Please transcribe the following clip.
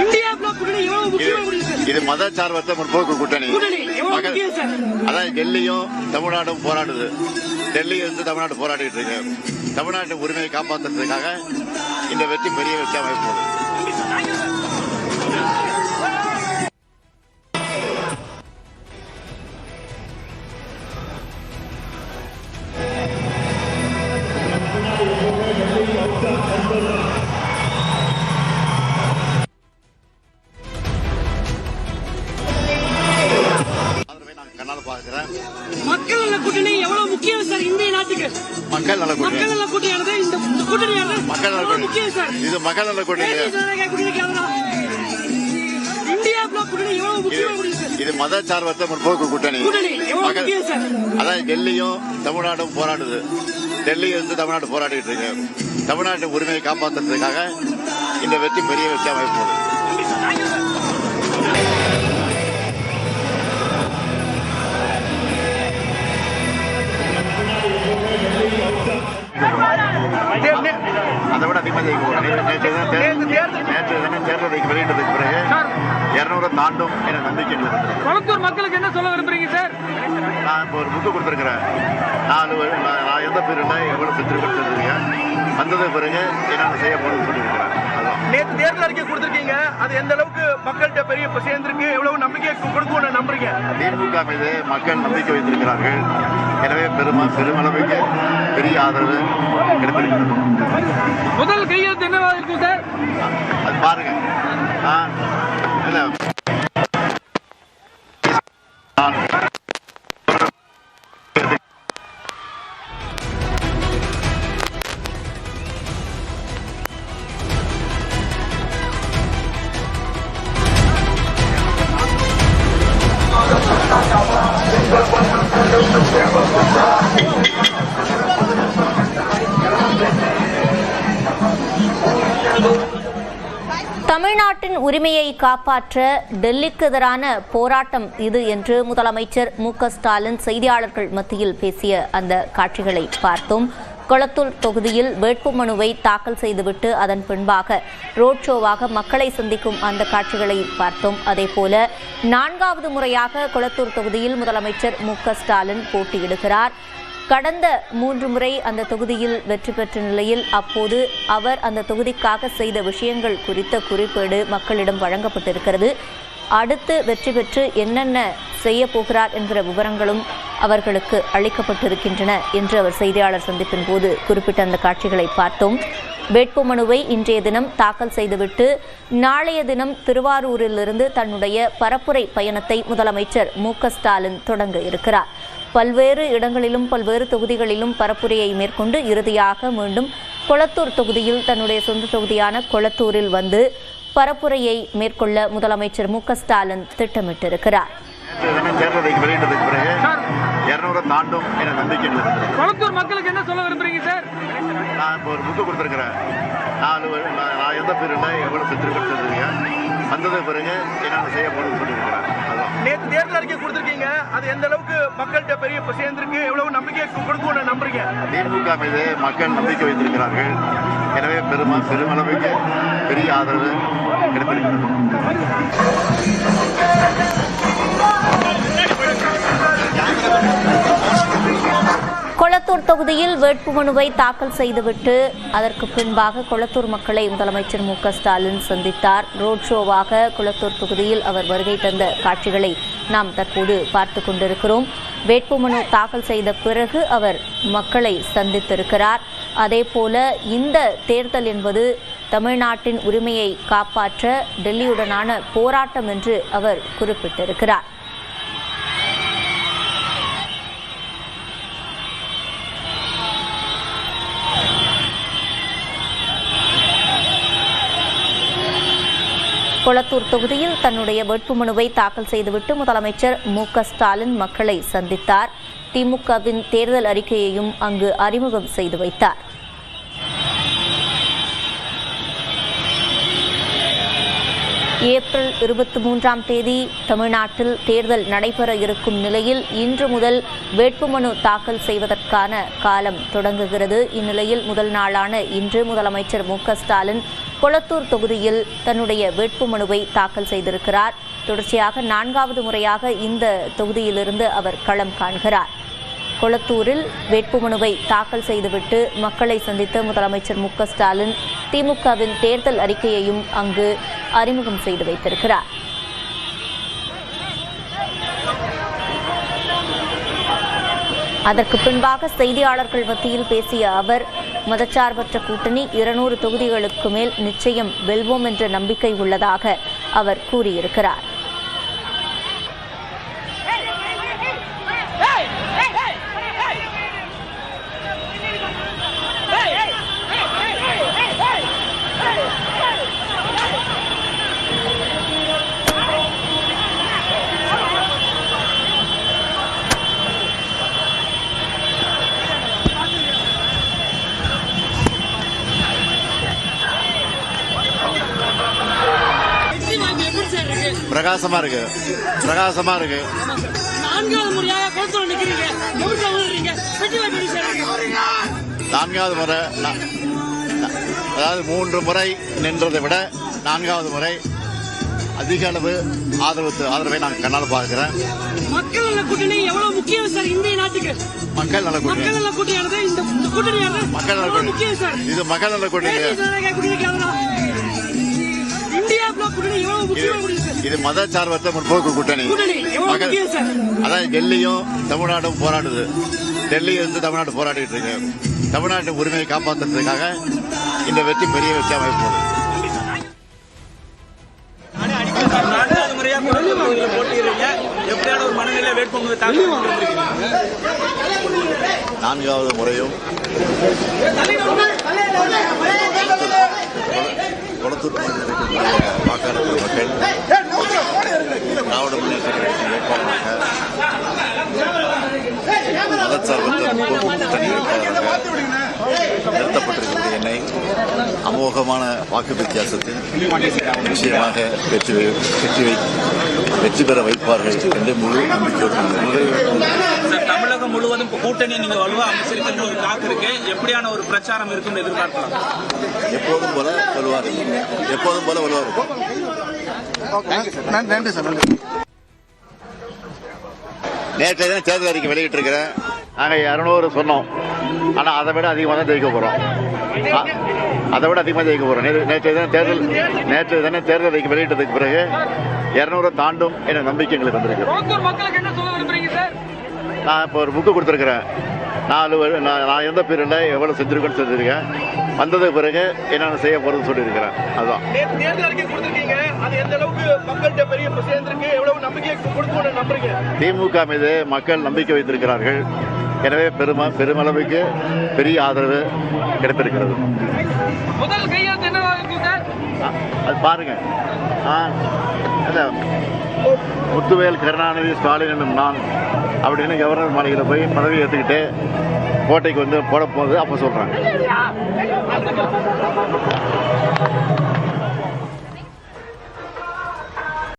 இன்றைய இது மதச்சார்பற்ற முற்போக்கு கூட்டணி. அதான் டெல்லியும் தமிழ்நாடும் போராடுது. டெல்லியில் இருந்து தமிழ்நாடு போராடிட்டு இருக்கு. தமிழ்நாட்டின் உரிமையை காப்பாற்றுறதுக்காக இந்த வெற்றி பெரிய வெற்றி அமைப்போம். மக்கள் நல கூட்டணி எவ்வளவு முக்கியம் சார் இந்திய நாட்டுக்கு? மக்கள் நல கூட்டணியானது இந்த கூட்டணியானது மக்கள் நல முக்கியம் சார். இது மக்கள் நல கூட்டணி. இந்தியா பிளாக் கூட்டணி எவ்வளவு முக்கியம்? இது மதச்சார்பற்ற முற்போக்கு கூட்டணி. அதான் டெல்லியும் தமிழ்நாடும் போராடுது. டெல்லியில் இருந்து தமிழ்நாடு போராடிட்டு இருக்கு. தமிழ்நாட்டின் உரிமையை காப்பாற்றுறதுக்காக இந்த வெற்றி பெரிய வெற்றி அமைப்போம். அதை விட அதிகமாக நேற்று தினம் தேர்தலுக்கு வெளியிட்டதுக்கு பிறகு 200 தாண்டும் என நம்பிக்கை. கொளத்தூர் மக்களுக்கு என்ன சொல்ல விரும்புறீங்க சார்? நான் இப்போ ஒரு புக்கு கொடுத்துருக்கிறேன். நான் எந்த பேருல எவ்வளவு பெற்று கொடுத்துருக்கேன், வந்தது பிறகு என்னென்ன செய்ய போகணும்னு சொல்லியிருக்கிறேன். நேற்று தேர்தல் அறிக்கை கொடுத்திருக்கீங்க, அது எந்த அளவுக்கு மக்கள்கிட்ட பெரிய சேர்ந்திருக்கு, எவ்வளவு நம்பிக்கை கொடுக்கும்னு நம்புறீங்க? திமுக மீது மக்கள் நம்பிக்கை வைத்திருக்கிறார்கள். எனவே பெருமளவுக்கு பெரிய ஆதரவு கிடைத்திருக்கிறது. முதல் கையெழுத்து என்னவா இருக்கும் சார்? அது பாருங்க. தமிழ்நாட்டின் உரிமையை காப்பாற்ற டெல்லிக்கு எதிரான போராட்டம் இது என்று முதலமைச்சர் மு.க.ஸ்டாலின் செய்தியாளர்கள் மத்தியில் பேசிய அந்த காட்சிகளை பார்த்தோம். கொளத்தூர் தொகுதியில் வேட்புமனுவை தாக்கல் செய்துவிட்டு அதன் பின்பாக ரோட் ஷோவாக மக்களை சந்திக்கும் அந்த காட்சிகளை பார்த்தோம். அதேபோல 4வது முறையாக கொளத்தூர் தொகுதியில் முதலமைச்சர் மு.க.ஸ்டாலின் போட்டியிடுகிறார். கடந்த 3 முறை அந்த தொகுதியில் வெற்றி பெற்ற நிலையில் அப்போது அவர் அந்த தொகுதிக்காக செய்த விஷயங்கள் குறித்த குறிப்பேடு மக்களிடம் வழங்கப்பட்டிருக்கிறது. அடுத்து வெற்றி பெற்று என்னென்ன செய்ய போகிறார் என்கிற விவரங்களும் அவர்களுக்கு அளிக்கப்பட்டிருக்கின்றன என்று அவர் செய்தியாளர் சந்திப்பின் போது குறிப்பிட்ட அந்த காட்சிகளை பார்த்தோம். வேட்புமனுவை இன்றைய தினம் தாக்கல் செய்துவிட்டு நாளைய தினம் திருவாரூரிலிருந்து தன்னுடைய பரப்புரை பயணத்தை முதலமைச்சர் மு.க.ஸ்டாலின் தொடங்க இருக்கிறார். பல்வேறு இடங்களிலும் பல்வேறு தொகுதிகளிலும் பரப்புரையை மேற்கொண்டு இறுதியாக மீண்டும் கொளத்தூர் தொகுதியில் தன்னுடைய சொந்த தொகுதியான கொளத்தூரில் வந்து பரப்புரையை மேற்கொள்ள முதலமைச்சர் மு.க.ஸ்டாலின் திட்டமிட்டிருக்கிறார். தேர்தலுக்கு வெளியிட்டதுக்கு பிறகு 200 தாண்டும் என நம்பிக்கை. கொளத்தூர் மக்களுக்கு என்ன சொல்ல விரும்புறீங்க சார்? நான் இப்போ ஒரு புக்கு கொடுத்துருக்கிறேன். நான் எந்த பேருல எவ்வளவு பெற்று கொடுத்துருக்கேன், வந்தது பிறகு என்னென்ன செய்ய போகணும்னு சொல்லியிருக்கிறேன். நேற்று தேர்தல் அறிக்கை கொடுத்திருக்கீங்க, அது எந்த அளவுக்கு மக்கள்கிட்ட பெரிய சேர்ந்திருக்கு, எவ்வளவு நம்பிக்கை கொடுக்கும்னு நம்புறீங்க? திமுக மீது மக்கள் நம்பிக்கை வைத்திருக்கிறார்கள். எனவே பெருமளவுக்கு பெரிய ஆதரவு கிடைத்திருக்கிறது. கொளத்தூர் தொகுதியில் வேட்புமனுவை தாக்கல் செய்துவிட்டு அதற்கு பின்பாக கொளத்தூர் மக்களை முதலமைச்சர் மு.க.ஸ்டாலின் சந்தித்தார். ரோட் ஷோவாக கொளத்தூர் தொகுதியில் அவர் வருகை தந்த காட்சிகளை நாம் தற்போது பார்த்து கொண்டிருக்கிறோம். வேட்புமனு தாக்கல் செய்த பிறகு அவர் மக்களை சந்தித்திருக்கிறார். அதேபோல இந்த தேர்தல் என்பது தமிழ்நாட்டின் உரிமையை காப்பாற்ற டெல்லியுடனான போராட்டம் என்று அவர் குறிப்பிட்டிருக்கிறார். கொளத்தூர் தொகுதியில் தன்னுடைய வேட்புமனுவை தாக்கல் செய்துவிட்டு முதலமைச்சர் மு.க.ஸ்டாலின் மக்களை சந்தித்தார். திமுகவின் தேர்தல் அறிக்கையையும் அங்கு அறிமுகம் செய்து வைத்தார். ஏப்ரல் 23ஆம் தேதி தமிழ்நாட்டில் தேர்தல் நடைபெற இருக்கும் நிலையில் இன்று முதல் வேட்புமனு தாக்கல் செய்வதற்கான காலம் தொடங்குகிறது. இந்நிலையில் முதல் நாளான இன்று முதலமைச்சர் மு.க.ஸ்டாலின் கொளத்தூர் தொகுதியில் தன்னுடைய வேட்புமனுவை தாக்கல் செய்திருக்கிறார். தொடர்ச்சியாக 4வது முறையாக இந்த தொகுதியிலிருந்து அவர் களம் காண்கிறார். கொளத்தூரில் வேட்புமனுவை தாக்கல் செய்துவிட்டு மக்களை சந்தித்த முதலமைச்சர் மு.க.ஸ்டாலின் திமுகவின் தேர்தல் அறிக்கையையும் அங்கு அறிமுகம் செய்து வைத்திருக்கிறார். அதற்கு பின்பாக செய்தியாளர்கள் மத்தியில் பேசிய அவர், மதச்சார்பற்ற கூட்டணி 200 தொகுதிகளுக்கு மேல் நிச்சயம் வெல்வோம் என்ற நம்பிக்கை உள்ளதாக அவர் கூறியிருக்கிறார். பிரகாசமா இருக்கு. 4வது முறையாக கொளத்தூர் நிக்கிறீங்க. எப்படி சொல்றீங்க? வெற்றி வாய்ப்பு சார். 4வது முறை, அதாவது 3 முறை நின்றதை விட 4வது முறை அதிக அளவு ஆதரவை நான் கண்ணால் பார்க்கிறேன். மக்கள் நல கூட்டணி எவ்வளவு முக்கியம் சார் இந்திய நாட்டுக்கு? மக்கள் நல கூட்டணியானது இந்த கூட்டணியானது மக்கள் நல கூட்டணி முக்கியம் சார். இது மக்கள் நல கூட்டணி. இது மதச்சார்பற்ற முற்போக்கு கூட்டணி. அதான் டெல்லியும் தமிழ்நாடும் போராடுது. டெல்லியில இருந்து தமிழ்நாடு போராடிட்டு இருக்கு. தமிழ்நாட்டின் உரிமையை காப்பாற்றுறதுக்காக இந்த வெற்றி பெரிய வெற்றியாக அமைப்போம். நான்காவது முறையும் கொளத்தூர் வாக்காளர் மக்கள் திராவிட முன்னேற்ற கழக வேட்பாளராக மதச்சார்பற்ற கூட்டணி வேட்பாளராக நிறுத்தப்பட்டிருக்கிறது. என்னை அமோகமான வாக்கு வித்தியாசத்தில் நிச்சயமாக வெற்றி பெற வைப்பார்கள் என்று முழு நம்பிக்கையோடு தமிழகம் முழுவதும் கூட்டணி நீங்க வலுவா அமைச்சிருக்கின்ற ஒரு காக்கு இருக்கு. எப்படியான ஒரு பிரச்சாரம் இருக்கும் எதிர்பார்க்கலாம்? எப்போதும் போல வலுவாரு. நன்றி சார். நன்றி. நேற்றைய தினம் தேர்தல் அறிக்கை வெளியிட்டிருக்கிறேன். நாங்கள் 200 சொன்னோம். ஆனால் அதை விட அதிகமாக தான் ஜெயிக்க போகிறோம். நேற்று தினம் தேர்தல் அறிக்கை வெளியிட்டதுக்கு பிறகு 200 தாண்டும் என்ற நம்பிக்கை எங்களுக்கு வந்திருக்கு. நான் இப்போ ஒரு புக்கு கொடுத்துருக்கிறேன். நான் எந்த பீரியடில் எவ்வளோ செஞ்சுருக்கேன்னு சொல்லியிருக்கேன். வந்ததுக்கு பிறகு என்னென்ன செய்ய போகிறதுன்னு சொல்லியிருக்கிறேன். அதுதான் தேர்தல் அறிக்கை கொடுத்திருக்கீங்க. அது எந்த அளவுக்கு மக்கள்கிட்ட பெரிய சேர்ந்திருக்கு, எவ்வளவு நம்பிக்கை கொடுக்கணும்னு நம்புறீங்க? திமுக மீது மக்கள் நம்பிக்கை வைத்திருக்கிறார்கள். எனவே பெருமளவுக்கு பெரிய ஆதரவு கிடைத்திருக்கிறது. முதல் கையெழுத்து என்னவா இருக்கும் சார்? அது பாருங்க. முத்துவேல் கருணாநிதி ஸ்டாலின் என்னும் நான் அப்படின்னு கவர்னர் மாளிகையில் போய் பதவி ஏற்றுக்கிட்டு கோட்டைக்கு வந்து போட போகுது அப்போ சொல்றாங்க.